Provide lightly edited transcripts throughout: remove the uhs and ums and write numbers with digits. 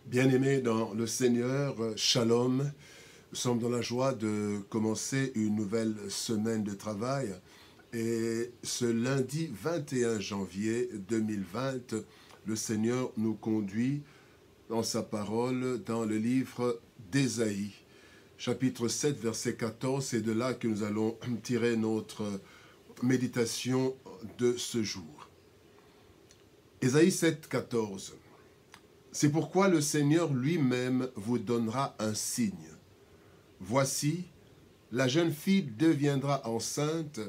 Bien-aimés dans le Seigneur, Shalom, nous sommes dans la joie de commencer une nouvelle semaine de travail. Et ce lundi 21 janvier 2020, le Seigneur nous conduit dans sa parole dans le livre d'Ésaïe, chapitre 7, verset 14. C'est de là que nous allons tirer notre méditation de ce jour. Ésaïe 7, 14. C'est pourquoi le Seigneur lui-même vous donnera un signe. Voici, la jeune fille deviendra enceinte,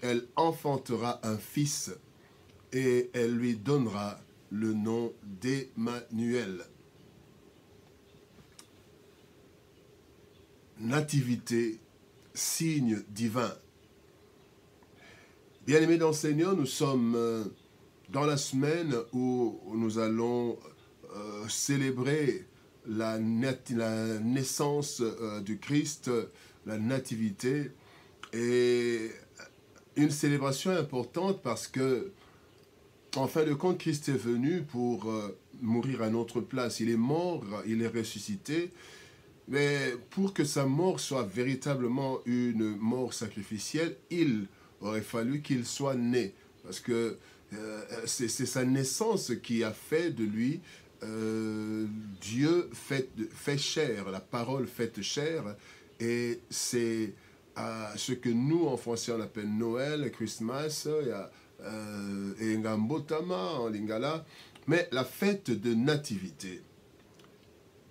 elle enfantera un fils, et elle lui donnera le nom d'Emmanuel. Nativité, signe divin. Bien-aimés dans le Seigneur, nous sommes dans la semaine où nous allons célébrer la naissance du Christ, la nativité, et une célébration importante parce que, en fin de compte, Christ est venu pour mourir à notre place. Il est mort, il est ressuscité, mais pour que sa mort soit véritablement une mort sacrificielle, il aurait fallu qu'il soit né, parce que c'est sa naissance qui a fait de lui Dieu fait chair, la parole faite chair, et c'est ce que nous en français on appelle Noël, Christmas, et Ngambotama en lingala, mais la fête de nativité,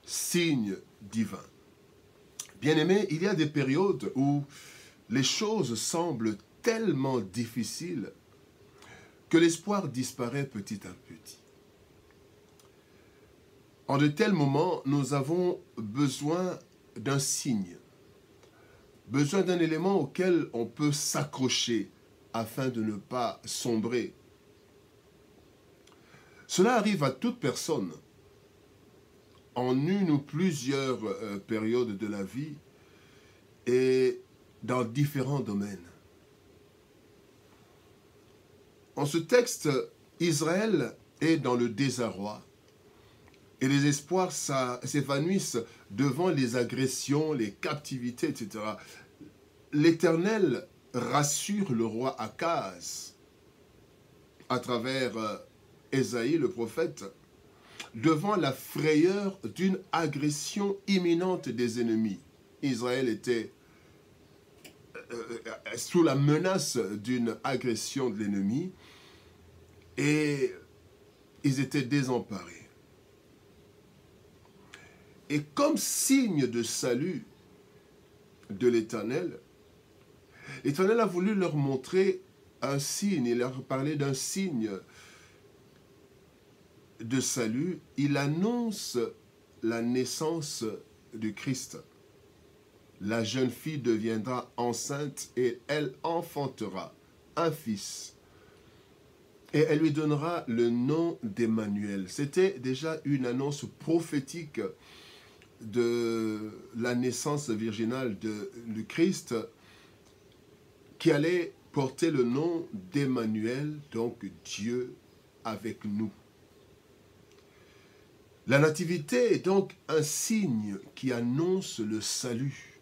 signe divin. Bien-aimés, il y a des périodes où les choses semblent tellement difficiles que l'espoir disparaît petit à petit. En de tels moments, nous avons besoin d'un signe, besoin d'un élément auquel on peut s'accrocher afin de ne pas sombrer. Cela arrive à toute personne en une ou plusieurs périodes de la vie et dans différents domaines. En ce texte, Israël est dans le désarroi. Et les espoirs s'évanouissent devant les agressions, les captivités, etc. L'Éternel rassure le roi Akaz à travers Ésaïe, le prophète, devant la frayeur d'une agression imminente des ennemis. Israël était sous la menace d'une agression de l'ennemi et ils étaient désemparés. Et comme signe de salut de l'Éternel, l'Éternel a voulu leur montrer un signe, il leur parlait d'un signe de salut. Il annonce la naissance du Christ. La jeune fille deviendra enceinte et elle enfantera un fils. Et elle lui donnera le nom d'Emmanuel. C'était déjà une annonce prophétique de la naissance virginale du Christ qui allait porter le nom d'Emmanuel, donc Dieu avec nous. La nativité est donc un signe qui annonce le salut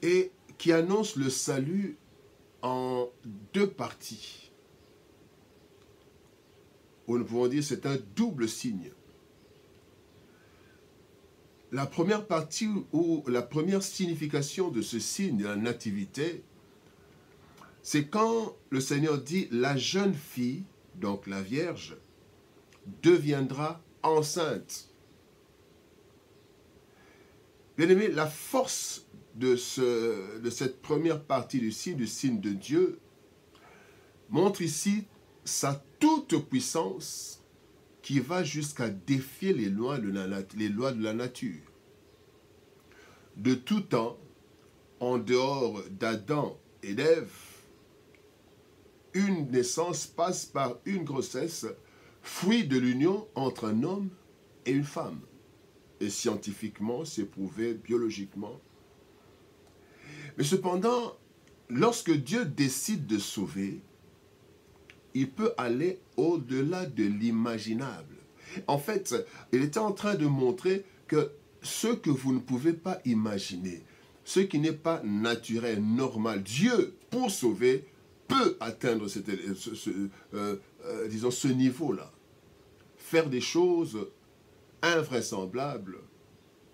et qui annonce le salut en deux parties. Nous pouvons dire que c'est un double signe. La première partie ou la première signification de ce signe de la nativité, c'est quand le Seigneur dit la jeune fille, donc la Vierge, deviendra enceinte. Bien aimé, la force de cette première partie du signe de Dieu, montre ici sa toute puissance qui va jusqu'à défier les lois de la nature. De tout temps, en dehors d'Adam et d'Ève, une naissance passe par une grossesse, fruit de l'union entre un homme et une femme. Et scientifiquement, c'est prouvé biologiquement. Mais cependant, lorsque Dieu décide de sauver, il peut aller au-delà de l'imaginable. En fait, il était en train de montrer que ce que vous ne pouvez pas imaginer, ce qui n'est pas naturel, normal, Dieu, pour sauver, peut atteindre disons, ce niveau-là. Faire des choses invraisemblables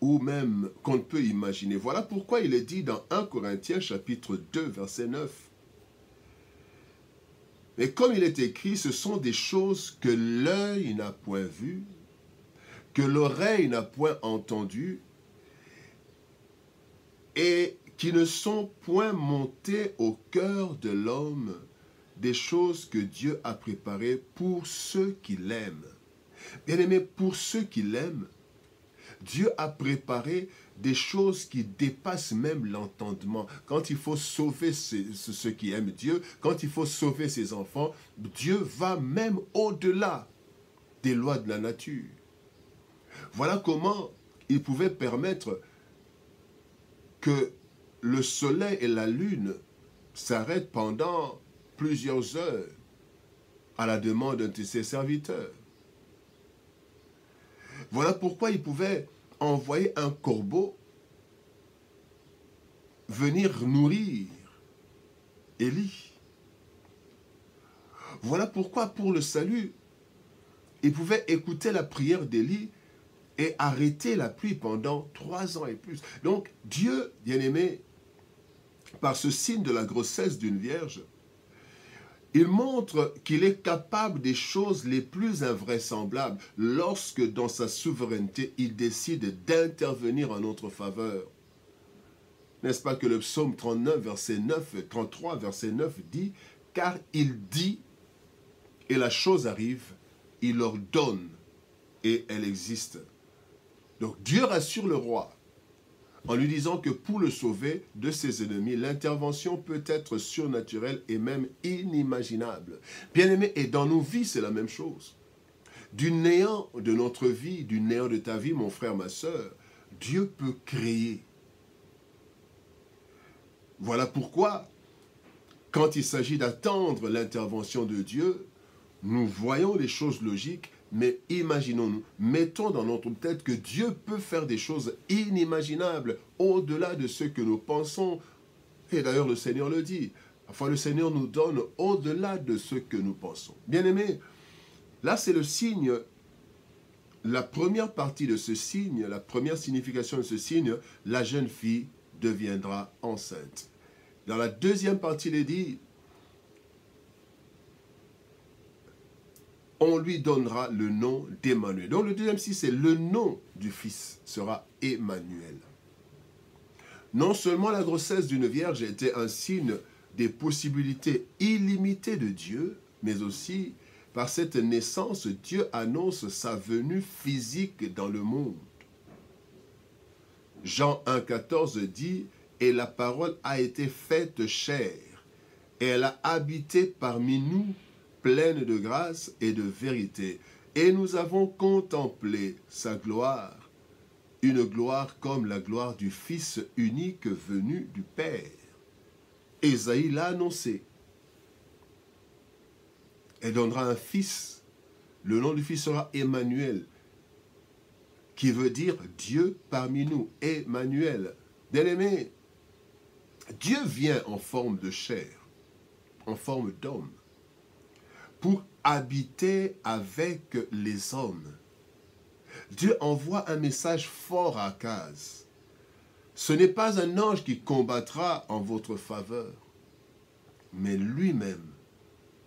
ou même qu'on ne peut imaginer. Voilà pourquoi il est dit dans 1 Corinthiens chapitre 2, verset 9. Mais comme il est écrit, ce sont des choses que l'œil n'a point vues, que l'oreille n'a point entendues, et qui ne sont point montées au cœur de l'homme, des choses que Dieu a préparées pour ceux qui l'aiment. Bien-aimés, pour ceux qui l'aiment, Dieu a préparé des choses qui dépassent même l'entendement. Quand il faut sauver ceux qui aiment Dieu, quand il faut sauver ses enfants, Dieu va même au-delà des lois de la nature. Voilà comment il pouvait permettre que le soleil et la lune s'arrêtent pendant plusieurs heures à la demande d'un de ses serviteurs. Voilà pourquoi il pouvait envoyer un corbeau venir nourrir Élie. Voilà pourquoi pour le salut, il pouvait écouter la prière d'Élie et arrêter la pluie pendant 3 ans et plus. Donc Dieu, bien-aimé, par ce signe de la grossesse d'une vierge, il montre qu'il est capable des choses les plus invraisemblables lorsque, dans sa souveraineté, il décide d'intervenir en notre faveur. N'est-ce pas que le psaume 39, verset 9, 33, verset 9 dit « Car il dit, et la chose arrive, il leur donne, et elle existe. » Donc Dieu rassure le roi en lui disant que pour le sauver de ses ennemis, l'intervention peut être surnaturelle et même inimaginable. Bien-aimé, et dans nos vies, c'est la même chose. Du néant de notre vie, du néant de ta vie, mon frère, ma sœur, Dieu peut créer. Voilà pourquoi, quand il s'agit d'attendre l'intervention de Dieu, nous voyons les choses logiques, mais imaginons-nous, mettons dans notre tête que Dieu peut faire des choses inimaginables, au-delà de ce que nous pensons. Et d'ailleurs, le Seigneur le dit. Parfois, le Seigneur nous donne au-delà de ce que nous pensons. Bien-aimés, là, c'est le signe, la première partie de ce signe, la première signification de ce signe, la jeune fille deviendra enceinte. Dans la deuxième partie, il est dit, on lui donnera le nom d'Emmanuel. Donc le deuxième signe, c'est le nom du Fils sera Emmanuel. Non seulement la grossesse d'une vierge était un signe des possibilités illimitées de Dieu, mais aussi, par cette naissance, Dieu annonce sa venue physique dans le monde. Jean 1,14 dit « Et la parole a été faite chair, et elle a habité parmi nous, pleine de grâce et de vérité. Et nous avons contemplé sa gloire, une gloire comme la gloire du Fils unique venu du Père. » Ésaïe l'a annoncé. Elle donnera un fils. Le nom du fils sera Emmanuel, qui veut dire Dieu parmi nous. Emmanuel. Bien-aimé, Dieu vient en forme de chair, en forme d'homme, pour habiter avec les hommes. Dieu envoie un message fort à Akaz. Ce n'est pas un ange qui combattra en votre faveur, mais lui-même,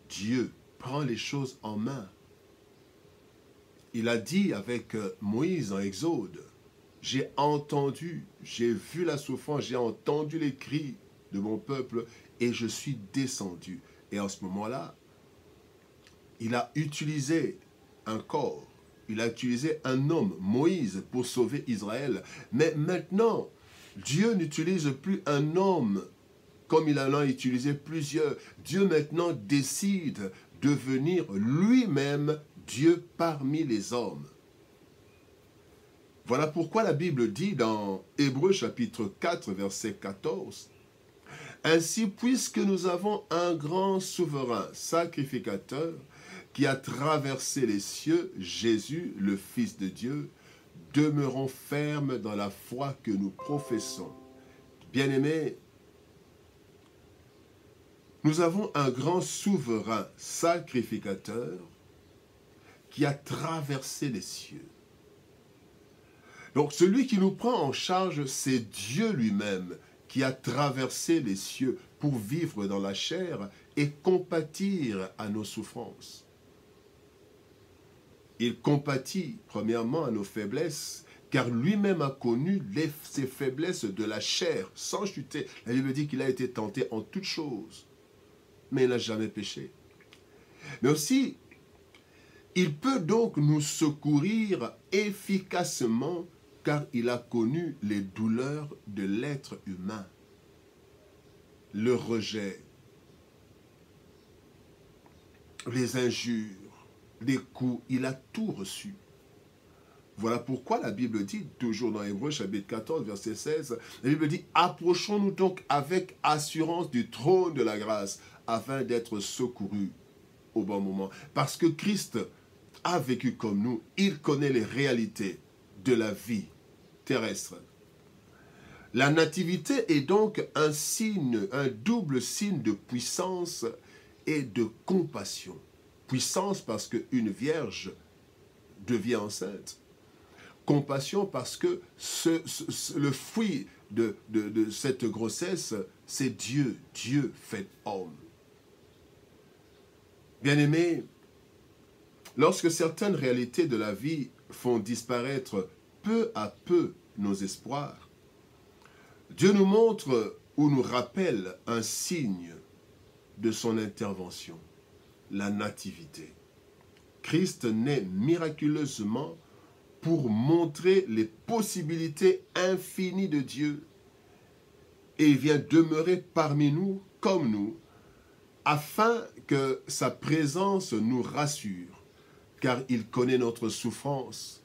Dieu, prend les choses en main. Il a dit avec Moïse en Exode, « J'ai entendu, j'ai vu la souffrance, j'ai entendu les cris de mon peuple et je suis descendu. » Et en ce moment-là, il a utilisé un corps, il a utilisé un homme, Moïse, pour sauver Israël. Mais maintenant, Dieu n'utilise plus un homme comme il en a utilisé plusieurs. Dieu maintenant décide de devenir lui-même Dieu parmi les hommes. Voilà pourquoi la Bible dit dans Hébreux chapitre 4, verset 14, « Ainsi, puisque nous avons un grand souverain sacrificateur, qui a traversé les cieux, Jésus, le Fils de Dieu, demeurons fermes dans la foi que nous professons. Bien-aimés, nous avons un grand souverain sacrificateur qui a traversé les cieux. Donc celui qui nous prend en charge, c'est Dieu lui-même qui a traversé les cieux pour vivre dans la chair et compatir à nos souffrances. Il compatit premièrement à nos faiblesses, car lui-même a connu ces faiblesses de la chair, sans chuter. La Bible dit qu'il a été tenté en toutes choses, mais il n'a jamais péché. Mais aussi, il peut donc nous secourir efficacement, car il a connu les douleurs de l'être humain, le rejet, les injures, les coups, il a tout reçu. Voilà pourquoi la Bible dit, toujours dans Hébreux chapitre 14, verset 16, la Bible dit, approchons-nous donc avec assurance du trône de la grâce, afin d'être secourus au bon moment. Parce que Christ a vécu comme nous, il connaît les réalités de la vie terrestre. La nativité est donc un signe, un double signe de puissance et de compassion. Puissance parce qu'une vierge devient enceinte. Compassion parce que le fruit de cette grossesse, c'est Dieu. Dieu fait homme. Bien-aimés, lorsque certaines réalités de la vie font disparaître peu à peu nos espoirs, Dieu nous montre ou nous rappelle un signe de son intervention, la nativité. Christ naît miraculeusement pour montrer les possibilités infinies de Dieu. Et il vient demeurer parmi nous, comme nous, afin que sa présence nous rassure, car il connaît notre souffrance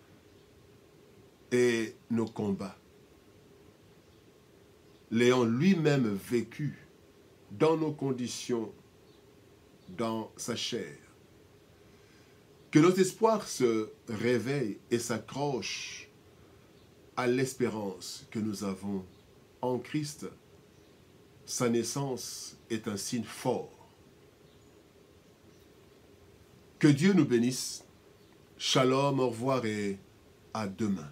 et nos combats. L'ayant lui-même vécu dans nos conditions, dans sa chair. Que notre espoir se réveille et s'accroche à l'espérance que nous avons en Christ. Sa naissance est un signe fort. Que Dieu nous bénisse. Shalom, au revoir et à demain.